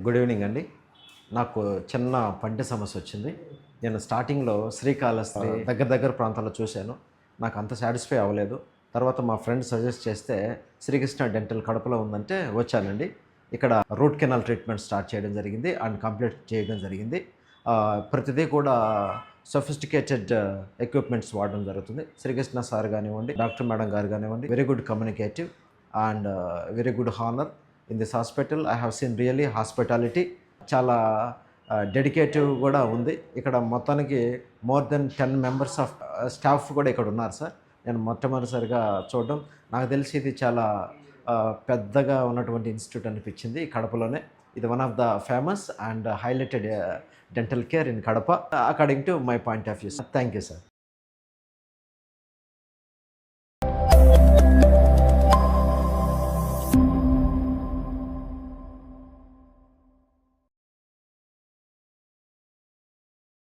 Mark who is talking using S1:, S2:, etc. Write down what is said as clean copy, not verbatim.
S1: Good evening అండి. నాకు చిన్న పంటి సమస్య వచ్చింది. నేను స్టార్టింగ్‌లో శ్రీకాళహస్తి దగ్గర దగ్గర ప్రాంతాల్లో చూశాను. నాకు అంత సాటిస్ఫై అవ్వలేదు. తర్వాత మా ఫ్రెండ్ సజెస్ట్ చేస్తే శ్రీకృష్ణ డెంటల్ కడపలో ఉందంటే వచ్చానండి. ఇక్కడ రూట్ కెనాల్ ట్రీట్మెంట్ స్టార్ట్ చేయడం జరిగింది అండ్ కంప్లీట్ చేయడం జరిగింది. ప్రతిదీ కూడా సోఫిస్టికేటెడ్ ఎక్విప్‌మెంట్స్ వాడడం జరుగుతుంది. శ్రీకృష్ణ సార్ గానివ్వండి, డాక్టర్ మేడం గారు గానివ్వండి, very good communicative and very good honour. In this hospital I have seen really hospitality. చాలా డెడికేటివ్ కూడా ఉంది. ఇక్కడ మొత్తానికి more than 10 members of staff కూడా ఇక్కడ ఉన్నారు సార్. నేను మొట్టమొదటిసారిగా చూడడం. నాకు తెలిసి ఇది చాలా పెద్దగా ఉన్నటువంటి ఇన్‌స్టిట్యూట్ అనిపించింది కడపలోనే. ఇది one of the famous and highlighted dental care in Kadapa according to my point of view sir. Thank you sir.